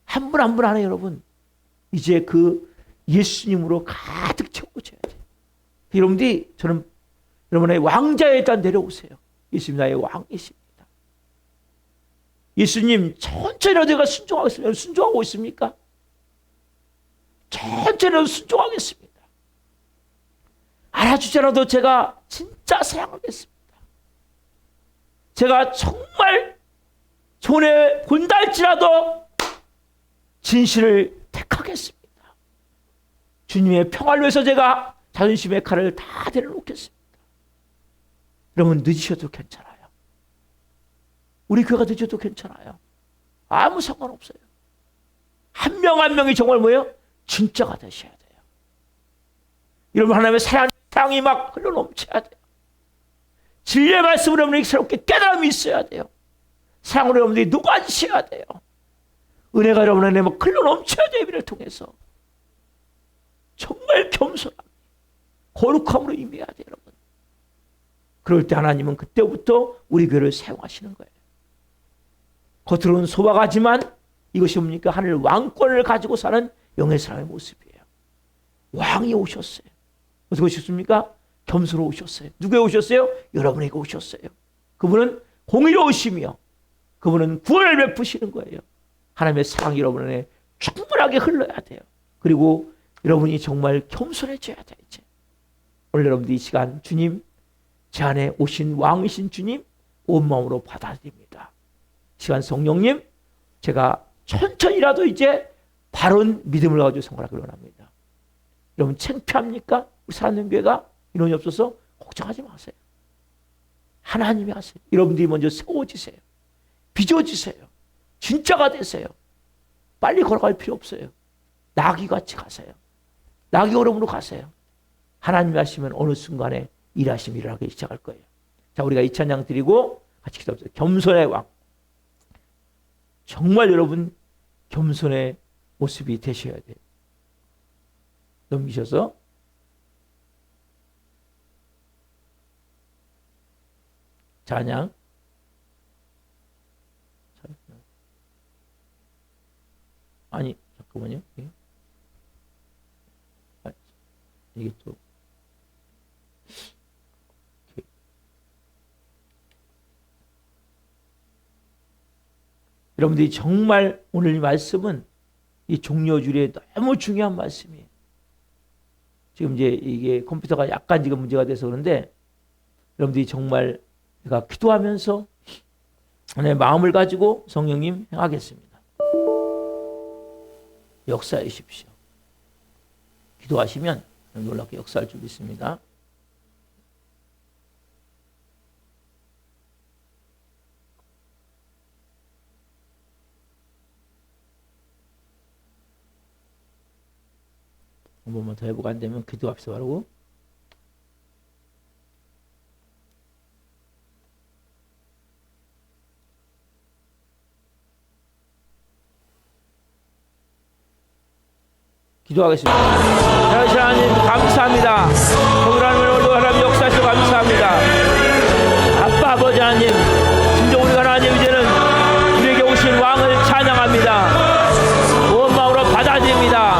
한 분 한 분 안에 여러분 이제 그 예수님으로 가득 채워져야 돼요. 여러분들이 저는 여러분의 왕자에 일단 내려오세요. 예수님 나의 왕이십니다. 예수님 천천히라도 내가 순종하겠습니다. 순종하고 있습니까? 천천히라도 순종하겠습니다. 알아주지 않아도 제가 진짜 사랑하겠습니다. 제가 정말 손에 본다 할지라도 진실을 택하겠습니다. 주님의 평화를 위해서 제가 자존심의 칼을 다 내려놓겠습니다. 여러분 늦으셔도 괜찮아요. 우리 교회가 늦어도 괜찮아요. 아무 상관없어요. 한 명 한 명이 정말 뭐예요? 진짜가 되셔야 돼요. 여러분 하나님의 사랑이 막 흘러넘쳐야 돼요. 진리의 말씀으로 여러분에게 새롭게 깨달음이 있어야 돼요. 사랑으로 여러분들이 녹아지셔야 돼요. 은혜가 여러분에게 막 흘러넘쳐야 돼요. 예배를 통해서. 정말 겸손함, 거룩함으로 임해야 돼요. 여러분. 그럴 때 하나님은 그때부터 우리 교회를 사용하시는 거예요. 겉으로는 소박하지만 이것이 뭡니까? 하늘 왕권을 가지고 사는 영의 사람의 모습이에요. 왕이 오셨어요. 어떻게 오셨습니까? 겸손으로 오셨어요. 누구에 오셨어요? 여러분에게 오셨어요. 그분은 공의로우시며 그분은 구원을 베푸시는 거예요. 하나님의 사랑이 여러분에 충분하게 흘러야 돼요. 그리고 여러분이 정말 겸손해져야 돼요. 이제. 오늘 여러분들 이 시간 주님, 제 안에 오신 왕이신 주님 온 마음으로 받아들입니다. 시간 성령님, 제가 천천히라도 이제 바른 믿음을 가지고 생활하기를 원합니다. 여러분 창피합니까? 우리 사랑하는 교회가 인원이 없어서 걱정하지 마세요. 하나님이 하세요. 여러분들이 먼저 세워지세요. 빚어지세요. 진짜가 되세요. 빨리 걸어갈 필요 없어요. 나귀같이 가세요. 나귀 걸음으로 가세요. 하나님이 하시면 어느 순간에 일하심이 일어나기 시작할 거예요. 자, 우리가 이 찬양 드리고 같이 기도합시다. 겸손의 왕. 정말 여러분 겸손의 모습이 되셔야 돼요. 넘기셔서 찬양. 아니 잠깐만요. 이게 또 여러분들이 정말 오늘 이 말씀은 이 종료주일에 너무 중요한 말씀이에요. 지금 이제 이게 컴퓨터가 약간 지금 문제가 돼서 그런데 여러분들이 정말 내가 기도하면서 내 마음을 가지고 성령님 행하겠습니다. 역사해 주십시오. 기도하시면 놀랍게 역사할 줄 믿습니다. 한 번만 더 해보고 안 되면 기도합시다 바라고. 기도하겠습니다. 하나님 감사합니다. 성령님을 오늘 하나님 역사하셔서 감사합니다. 아빠 아버지 하나님, 진정 우리가 하나님 이제는 우리에게 오신 왕을 찬양합니다. 온 마음으로 받아들입니다.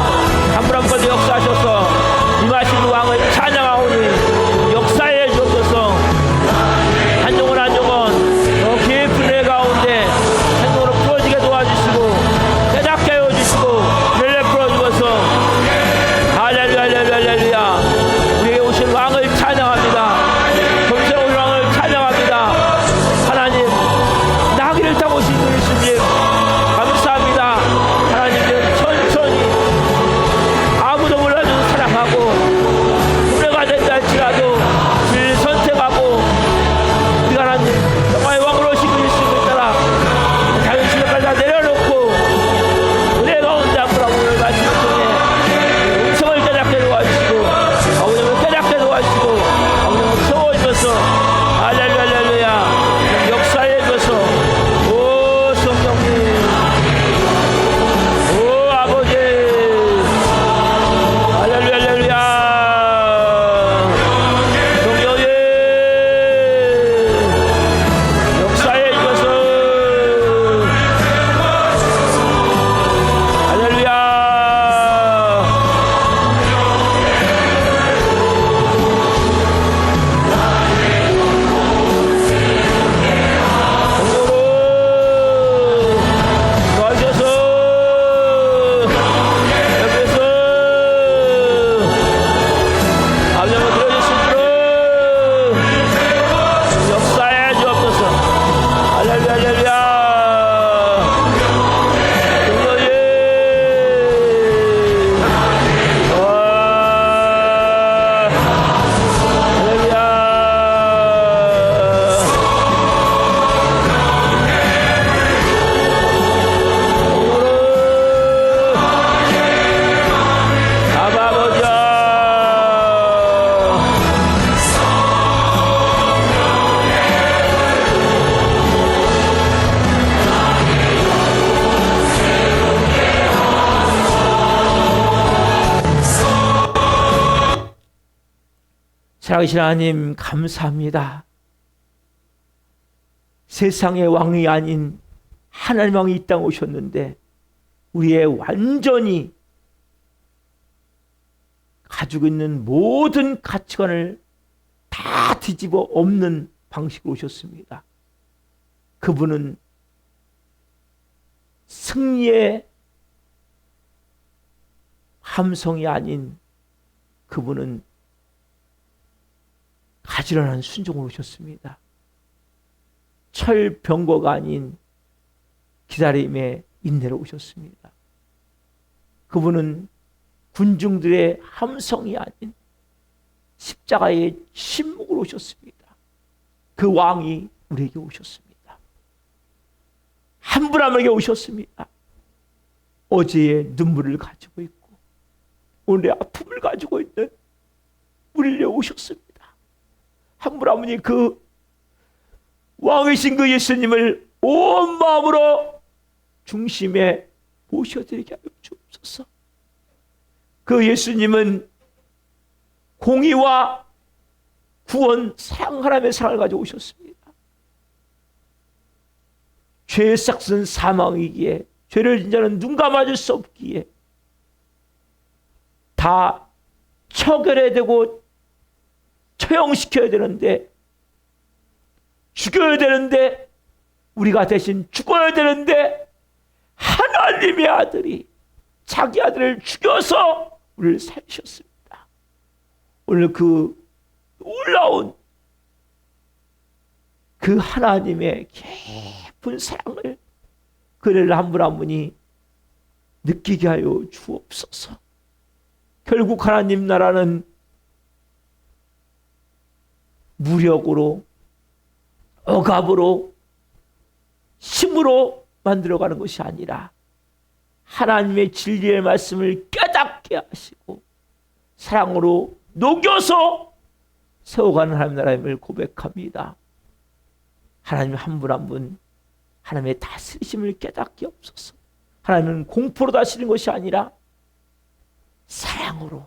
한 분 한 분 역사하셔서 임하신 왕을 찬양하오니 역사해 주옵소서. 한 영혼 한 영혼 더 깊은 내 가운데 생명으로 풀어지게 도와주시고 깨닫게 살아계신 하나님 감사합니다. 세상의 왕이 아닌 하나님 왕이 이 땅에 오셨는데 우리의 완전히 가지고 있는 모든 가치관을 다 뒤집어 엎는 방식으로 오셨습니다. 그분은 승리의 함성이 아닌 그분은 가지런한 순종으로 오셨습니다. 철병거가 아닌 기다림의 인내로 오셨습니다. 그분은 군중들의 함성이 아닌 십자가의 침묵으로 오셨습니다. 그 왕이 우리에게 오셨습니다. 한 분 한 분에게 오셨습니다. 어제의 눈물을 가지고 있고 오늘의 아픔을 가지고 있는 우리를 위해 오셨습니다. 한 분 한 분이 그 왕이신 그 예수님을 온 마음으로 중심에 모셔드리게 하여 주옵소서. 그 예수님은 공의와 구원, 사랑, 하나님의 사랑을 가지고 오셨습니다. 죄의 삭은 사망이기에 죄를 진 자는 눈 감아줄 수 없기에 다 처결해야 되고 처형시켜야 되는데 죽여야 되는데 우리가 대신 죽어야 되는데 하나님의 아들이 자기 아들을 죽여서 우리를 살리셨습니다. 오늘 그 놀라운 그 하나님의 깊은 사랑을 그를 한 분 한 분이 느끼게 하여 주옵소서. 결국 하나님 나라는 무력으로 억압으로 힘으로 만들어가는 것이 아니라 하나님의 진리의 말씀을 깨닫게 하시고 사랑으로 녹여서 세워가는 하나님 나라임을 고백합니다. 하나님 한 분 한 분 하나님의 다스리심을 깨닫게 없소서. 하나님은 공포로 다스리는 것이 아니라 사랑으로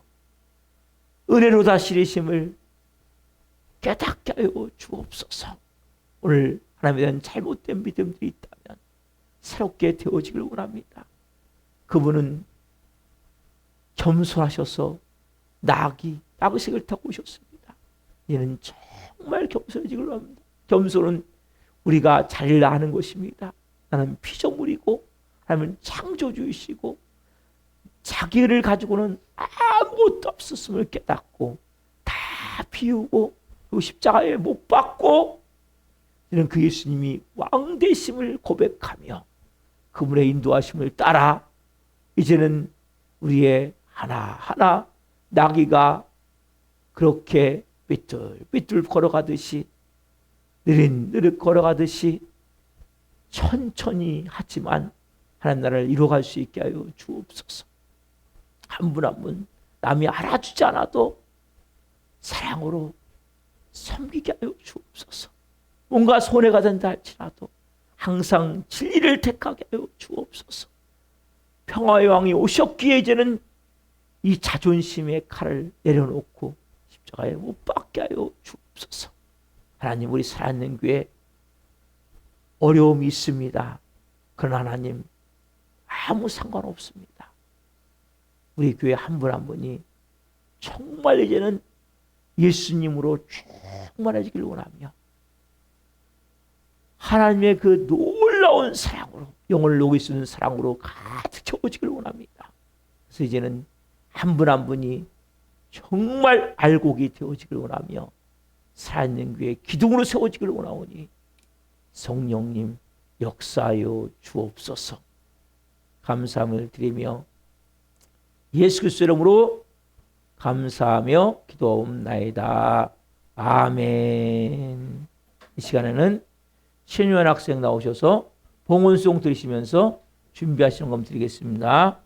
은혜로 다스리심을 깨닫게 하여 주옵소서. 오늘 하나님에 대한 잘못된 믿음들이 있다면 새롭게 되어지길 원합니다. 그분은 겸손하셔서 나귀식을 타고 오셨습니다. 이는 정말 겸손해지길 원합니다. 겸손은 우리가 자리를 아는 것입니다. 나는 피조물이고 하나님은 창조주이시고 자기를 가지고는 아무것도 없었음을 깨닫고 다 비우고 그리고 십자가에 못 박고 이는 그 예수님이 왕되심을 고백하며 그분의 인도하심을 따라 이제는 우리의 하나하나 나귀가 그렇게 삐뚤삐뚤 걸어가듯이 느릿느릿 걸어가듯이 천천히 하지만 하나님 나라를 이루어갈 수 있게 하여 주옵소서. 한 분 한 분 남이 알아주지 않아도 사랑으로 섬기게 하여 주옵소서. 뭔가 손해가 된다 할지라도 항상 진리를 택하게 하여 주옵소서. 평화의 왕이 오셨기에 이제는 이 자존심의 칼을 내려놓고 십자가에 못 박게 하여 주옵소서. 하나님, 우리 살아있는 교회 어려움이 있습니다. 그러나 하나님 아무 상관없습니다. 우리 교회 한 분 한 분이 정말 이제는 예수님으로 충만해지길 원하며 하나님의 그 놀라운 사랑으로 영혼을 녹일 수 있는 사랑으로 가득 채워지길 원합니다. 그래서 이제는 한 분 한 분이 정말 알곡이 되어지길 원하며 살아있는 교회 기둥으로 세워지길 원하오니 성령님 역사하여 주옵소서. 감사함을 드리며 예수 그리스도 이름으로 감사하며 기도하옵나이다. 아멘. 이 시간에는 신유한 학생 나오셔서 봉헌송 들으시면서 준비하시는 것 드리겠습니다.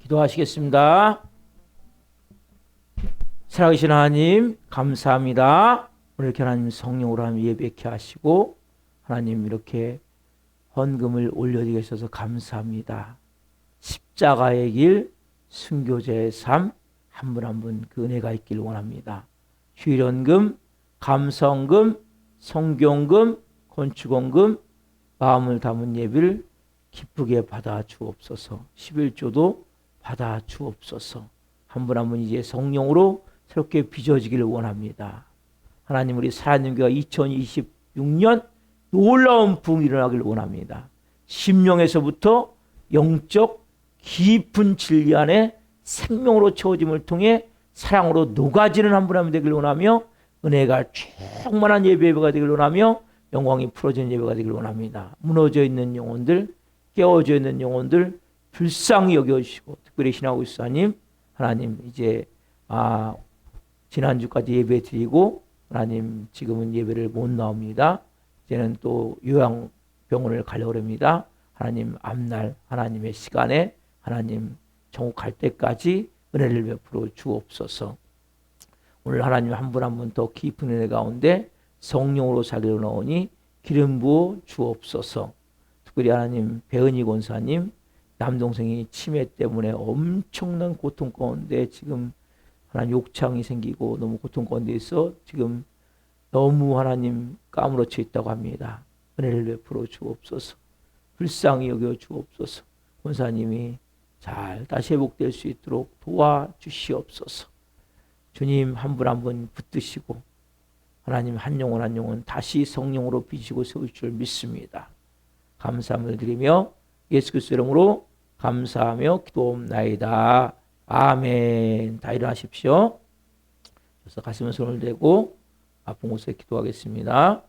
기도하시겠습니다. 살아계신 하나님 감사합니다. 오늘 이렇게 하나님 성령으로 하나님 예배케 하시고 하나님 이렇게 헌금을 올려드리게 하셔서 감사합니다. 십자가의 길, 순교자의 삶, 한 분 한 분 그 은혜가 있길 원합니다. 휴일헌금, 감성금, 성경금, 건축원금, 마음을 담은 예비를 기쁘게 받아 주옵소서. 11조도 받아 주옵소서. 한 분 한 분 이제 성령으로 새롭게 빚어지기를 원합니다. 하나님 우리 살아있는 교회가 2026년 놀라운 부흥이 일어나기를 원합니다. 심령에서부터 영적 깊은 진리 안에 생명으로 채워짐을 통해 사랑으로 녹아지는 한 분 한 분 되기를 원하며 은혜가 충만한 예배가 되기를 원하며 영광이 풀어지는 예배가 되기를 원합니다. 무너져 있는 영혼들, 깨어져 있는 영혼들 불쌍히 여겨주시고 특별히 신하고 있사님 하나님 이제 지난주까지 예배 드리고 하나님 지금은 예배를 못 나옵니다. 이제는 또 요양병원을 가려고 합니다. 하나님 앞날 하나님의 시간에 하나님 천국 갈 때까지 은혜를 베풀어 주옵소서. 오늘 하나님 한 분 한 분 더 깊은 은혜 가운데 성령으로 살기로 나오니 기름 부어 주옵소서. 특별히 하나님 배은희 권사님 남동생이 치매 때문에 엄청난 고통 가운데 지금 하나님 욕창이 생기고 너무 고통 가운데 있어 지금 너무 하나님 까무러쳐 있다고 합니다. 은혜를 베풀어 주옵소서. 불쌍히 여겨 주옵소서. 권사님이 잘 다시 회복될 수 있도록 도와주시옵소서. 주님 한 분 한 분 붙드시고 하나님 한 영혼 한 영혼 다시 성령으로 빚으시고 세울 줄 믿습니다. 감사함을 드리며 예수 그리스도 이름으로 감사하며 기도옵나이다. 아멘. 다 일어나십시오. 그래서 가슴에 손을 대고 아픈 곳에 기도하겠습니다.